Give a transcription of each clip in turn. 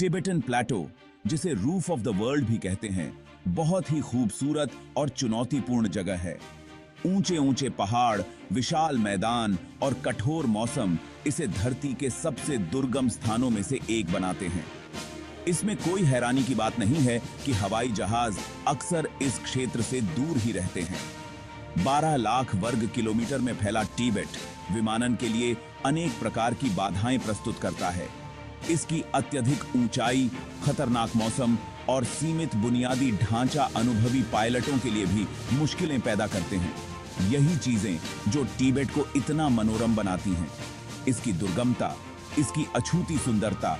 Tibetan प्लेटो, जिसे roof of the world भी कहते हैं, बहुत ही खूबसूरत और चुनौतीपूर्ण जगह है। ऊंचे ऊंचे पहाड़, विशाल मैदान और कठोर मौसम इसे धरती के सबसे दुर्गम स्थानों में से एक बनाते हैं। इसमें कोई हैरानी की बात नहीं है कि हवाई जहाज अक्सर इस क्षेत्र से दूर ही रहते हैं। 12 लाख वर्ग किलोमीटर में फैला तिब्बत विमानन के लिए अनेक प्रकार की बाधाएं प्रस्तुत करता है। इसकी अत्यधिक ऊंचाई, खतरनाक मौसम और सीमित बुनियादी ढांचा अनुभवी पायलटों के लिए भी मुश्किलें पैदा करते हैं। यही चीजें जो तिब्बत को इतना मनोरम बनाती हैं। इसकी दुर्गमता, इसकी अछूती सुंदरता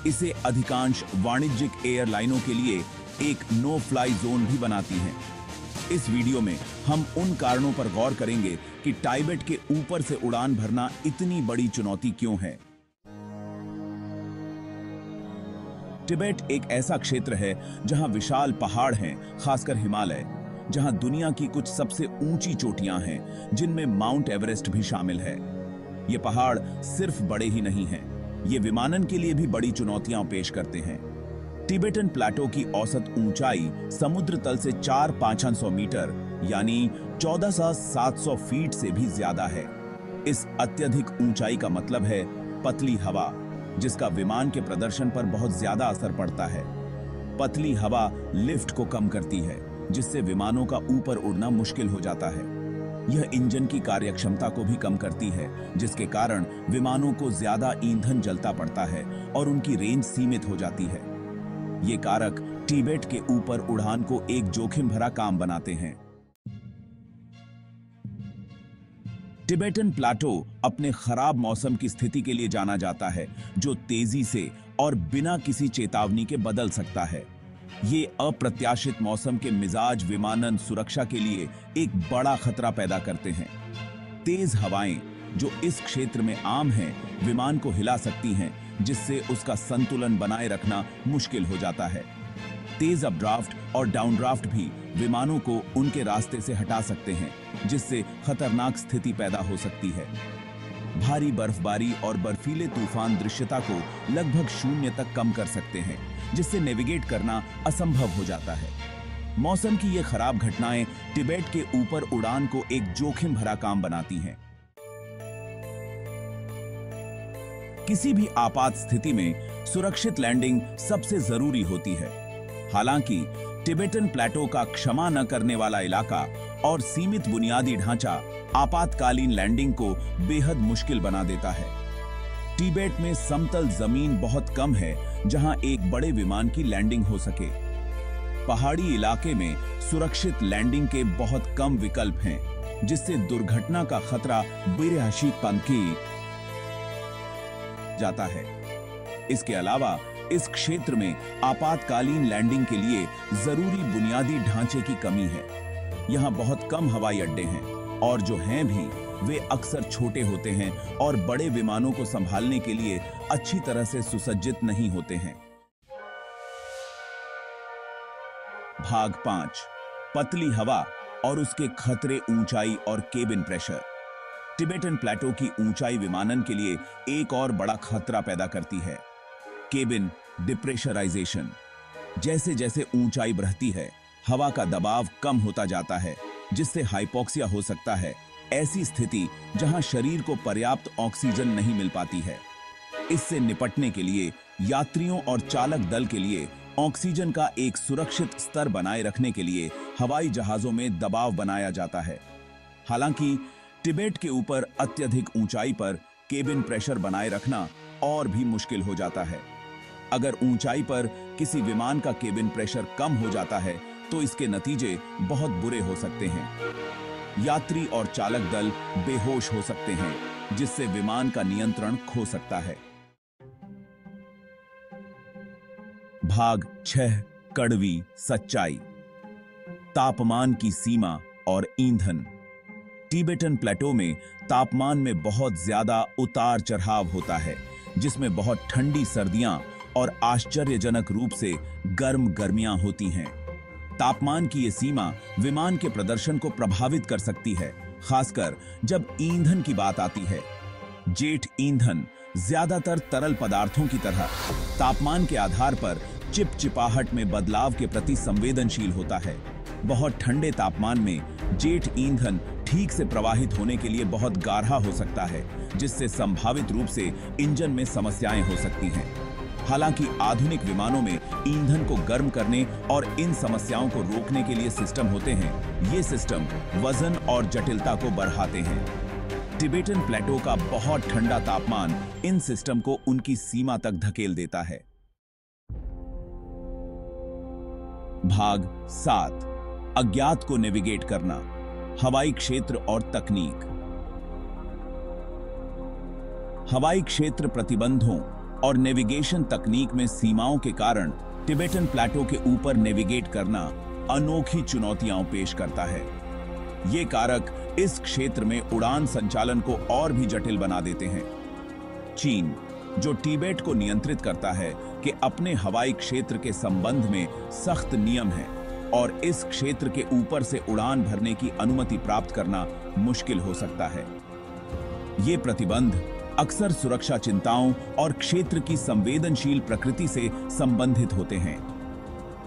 इसे अधिकांश वाणिज्यिक एयरलाइनों के लिए एक नो फ्लाई जोन भी बनाती हैं। इस वीडियो में हम उन कारणों पर गौर करेंगे कि तिब्बत के ऊपर से उड़ान भरना इतनी बड़ी चुनौती क्यों है। तिब्बत एक ऐसा क्षेत्र है जहां विशाल पहाड़ हैं, खासकर हिमालय, जहां दुनिया की कुछ सबसे ऊंची चोटियां हैं, जिनमें माउंट एवरेस्ट भी शामिल है। ये पहाड़ सिर्फ बड़े ही नहीं हैं, ये विमानन के लिए भी बड़ी चुनौतियां पेश करते हैं। टिबेटन प्लेटो की औसत ऊंचाई समुद्र तल से 4,500 मीटर यानी 14,700 फीट से भी ज्यादा है। इस अत्यधिक ऊंचाई का मतलब है पतली हवा, जिसका विमान के प्रदर्शन पर बहुत ज्यादा असर पड़ता है। पतली हवा लिफ्ट को कम करती है, जिससे विमानों का ऊपर उड़ना मुश्किल हो जाता है। यह इंजन की कार्यक्षमता को भी कम करती है, जिसके कारण विमानों को ज्यादा ईंधन जलता पड़ता है और उनकी रेंज सीमित हो जाती है। ये कारक तिब्बत के ऊपर उड़ान को एक जोखिम भरा काम बनाते हैं। टिबेटन प्लेटो अपने खराब मौसम की स्थिति के लिए जाना जाता है, जो तेजी से और बिना किसी चेतावनी के बदल सकता है। ये अप्रत्याशित मौसम के मिजाज विमानन सुरक्षा के लिए एक बड़ा खतरा पैदा करते हैं। तेज हवाएं, जो इस क्षेत्र में आम हैं, विमान को हिला सकती हैं, जिससे उसका संतुलन बनाए रखना मुश्किल हो जाता है। तेज अपड्राफ्ट और डाउनड्राफ्ट भी विमानों को उनके रास्ते से हटा सकते हैं, जिससे खतरनाक स्थिति पैदा हो सकती है। भारी बर्फबारी और बर्फीले तूफान दृश्यता को लगभग शून्य तक कम कर सकते हैं, जिससे नेविगेट करना असंभव हो जाता है। मौसम की ये खराब घटनाएं तिब्बत के ऊपर उड़ान को एक जोखिम भरा काम बनाती हैं। किसी भी आपात स्थिति में सुरक्षित लैंडिंग सबसे जरूरी होती है। हालांकि टिबेटन प्लेटो का क्षमा न करने वाला इलाका और सीमित बुनियादी ढांचा आपातकालीन लैंडिंग को बेहद मुश्किल बना देता है। तिब्बत में समतल जमीन बहुत कम है जहां एक बड़े विमान की लैंडिंग हो सके। पहाड़ी इलाके में सुरक्षित लैंडिंग के बहुत कम विकल्प हैं, जिससे दुर्घटना का खतरा बेरहशी पंखी जाता है। इसके अलावा इस क्षेत्र में आपातकालीन लैंडिंग के लिए जरूरी बुनियादी ढांचे की कमी है। यहाँ बहुत कम हवाई अड्डे हैं और जो हैं भी वे अक्सर छोटे होते हैं और बड़े विमानों को संभालने के लिए अच्छी तरह से सुसज्जित नहीं होते हैं। भाग 5, पतली हवा और उसके खतरे, ऊंचाई और केबिन प्रेशर। टिबेटन प्लेटो की ऊंचाई विमानन के लिए एक और बड़ा खतरा पैदा करती है, केबिन डिप्रेशराइजेशन। जैसे जैसे ऊंचाई बढ़ती है, हवा का दबाव कम होता जाता है, जिससे हाइपोक्सिया हो सकता है। ऐसी स्थिति जहां शरीर को पर्याप्त ऑक्सीजन नहीं मिल पाती है। इससे निपटने के लिए यात्रियों और चालक दल के लिए ऑक्सीजन का एक सुरक्षित स्तर बनाए रखने के लिए हवाई जहाजों में दबाव बनाया जाता है। हालांकि तिब्बत के ऊपर अत्यधिक ऊंचाई पर केबिन प्रेशर बनाए रखना और भी मुश्किल हो जाता है। अगर ऊंचाई पर किसी विमान का केबिन प्रेशर कम हो जाता है तो इसके नतीजे बहुत बुरे हो सकते हैं। यात्री और चालक दल बेहोश हो सकते हैं, जिससे विमान का नियंत्रण खो सकता है। भाग 6, कड़वी सच्चाई। तापमान की सीमा और ईंधन। टिबेटन प्लेटो में तापमान में बहुत ज्यादा उतार चढ़ाव होता है, जिसमें बहुत ठंडी सर्दियां और आश्चर्यजनक रूप से गर्म गर्मियां होती हैं। तापमान की ये सीमा विमान के प्रदर्शन को प्रभावित कर सकती है, खासकर जब ईंधन की बात आती है। जेट ईंधन ज्यादातर तरल पदार्थों की तरह तापमान के आधार पर चिपचिपाहट में बदलाव के प्रति संवेदनशील होता है। बहुत ठंडे तापमान में जेट ईंधन ठीक से प्रवाहित होने के लिए बहुत गाढ़ा हो सकता है, जिससे संभावित रूप से इंजन में समस्याएं हो सकती हैं। हालांकि आधुनिक विमानों में ईंधन को गर्म करने और इन समस्याओं को रोकने के लिए सिस्टम होते हैं। ये सिस्टम वजन और जटिलता को बढ़ाते हैं। टिबेटन प्लेटो का बहुत ठंडा तापमान इन सिस्टम को उनकी सीमा तक धकेल देता है। भाग 7, अज्ञात को नेविगेट करना, हवाई क्षेत्र और तकनीक। हवाई क्षेत्र प्रतिबंधों और नेविगेशन तकनीक में सीमाओं के कारण टिबेटन प्लेटो के ऊपर नेविगेट करना अनोखी चुनौतियां पेश करता है। ये कारक इस क्षेत्र में उड़ान संचालन को और भी जटिल बना देते हैं। चीन, जो तिब्बत को नियंत्रित करता है, कि अपने हवाई क्षेत्र के संबंध में सख्त नियम हैं और इस क्षेत्र के ऊपर से उड़ान भरने की अनुमति प्राप्त करना मुश्किल हो सकता है। ये प्रतिबंध अक्सर सुरक्षा चिंताओं और क्षेत्र की संवेदनशील प्रकृति से संबंधित होते हैं।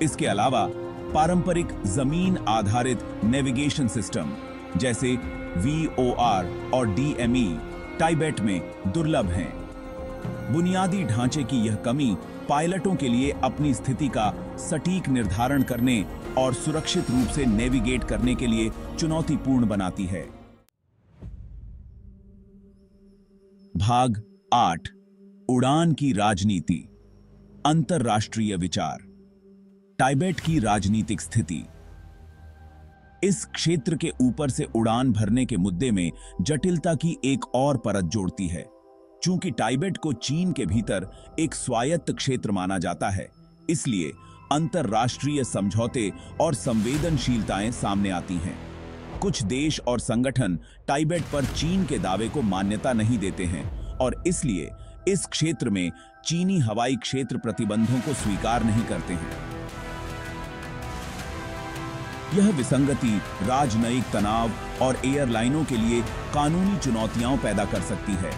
इसके अलावा पारंपरिक जमीन आधारित नेविगेशन सिस्टम जैसे VOR और DME तिब्बत में दुर्लभ हैं। बुनियादी ढांचे की यह कमी पायलटों के लिए अपनी स्थिति का सटीक निर्धारण करने और सुरक्षित रूप से नेविगेट करने के लिए चुनौतीपूर्ण बनाती है। भाग 8, उड़ान की राजनीति, अंतरराष्ट्रीय विचार, तिब्बत की राजनीतिक स्थिति। इस क्षेत्र के ऊपर से उड़ान भरने के मुद्दे में जटिलता की एक और परत जोड़ती है। चूंकि तिब्बत को चीन के भीतर एक स्वायत्त क्षेत्र माना जाता है, इसलिए अंतरराष्ट्रीय समझौते और संवेदनशीलताएं सामने आती हैं। कुछ देश और संगठन तिब्बत पर चीन के दावे को मान्यता नहीं देते हैं और इसलिए इस क्षेत्र में चीनी हवाई क्षेत्र प्रतिबंधों को स्वीकार नहीं करते हैं। यह विसंगति राजनयिक तनाव और एयरलाइनों के लिए कानूनी चुनौतियां पैदा कर सकती है।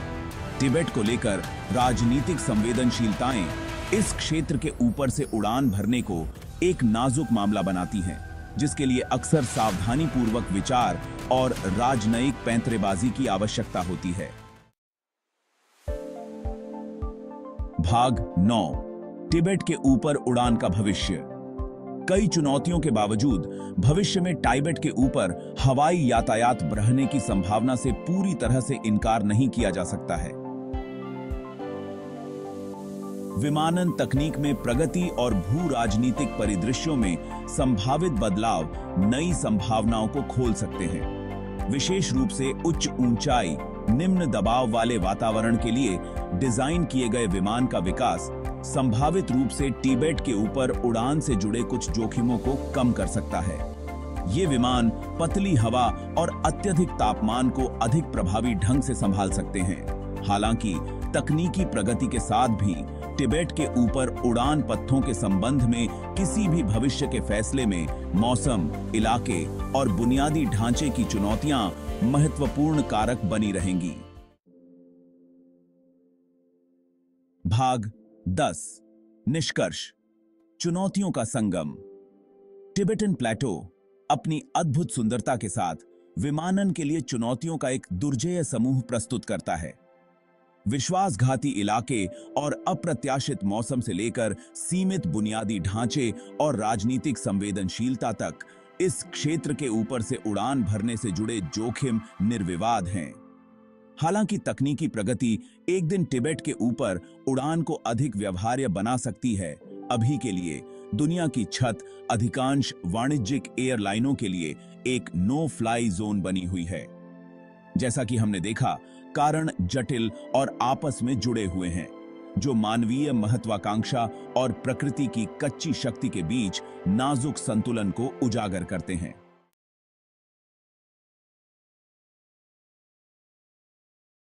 तिब्बत को लेकर राजनीतिक संवेदनशीलताएं इस क्षेत्र के ऊपर से उड़ान भरने को एक नाजुक मामला बनाती हैं, जिसके लिए अक्सर सावधानी पूर्वक विचार और राजनयिक पैंतरेबाजी की आवश्यकता होती है। भाग 9, तिब्बत के ऊपर उड़ान का भविष्य। कई चुनौतियों के बावजूद भविष्य में तिब्बत के ऊपर हवाई यातायात बढ़ने की संभावना से पूरी तरह से इनकार नहीं किया जा सकता है। विमानन तकनीक में प्रगति और भू राजनीतिक परिदृश्यों में संभावित बदलाव नई संभावनाओं को खोल सकते हैं। विशेष रूप से उच्च ऊंचाई, निम्न दबाव वाले वातावरण के लिए डिजाइन किए गए विमान का विकास संभावित रूप से तिब्बत के ऊपर उड़ान से जुड़े कुछ जोखिमों को कम कर सकता है। ये विमान पतली हवा और अत्यधिक तापमान को अधिक प्रभावी ढंग से संभाल सकते हैं। हालांकि तकनीकी प्रगति के साथ भी तिब्बत के ऊपर उड़ान पथों के संबंध में किसी भी भविष्य के फैसले में मौसम, इलाके और बुनियादी ढांचे की चुनौतियां महत्वपूर्ण कारक बनी रहेंगी। भाग 10, निष्कर्ष, चुनौतियों का संगम। टिबेटन प्लेटो अपनी अद्भुत सुंदरता के साथ विमानन के लिए चुनौतियों का एक दुर्जेय समूह प्रस्तुत करता है। विश्वासघाती इलाके और अप्रत्याशित मौसम से लेकर सीमित बुनियादी ढांचे और राजनीतिक संवेदनशीलता तक इस क्षेत्र के ऊपर से उड़ान भरने से जुड़े जोखिम निर्विवाद हैं। हालांकि तकनीकी प्रगति एक दिन तिब्बत के ऊपर उड़ान को अधिक व्यवहार्य बना सकती है, अभी के लिए दुनिया की छत अधिकांश वाणिज्यिक एयरलाइनों के लिए एक नो फ्लाई जोन बनी हुई है। जैसा कि हमने देखा, कारण जटिल और आपस में जुड़े हुए हैं, जो मानवीय महत्वाकांक्षा और प्रकृति की कच्ची शक्ति के बीच नाजुक संतुलन को उजागर करते हैं।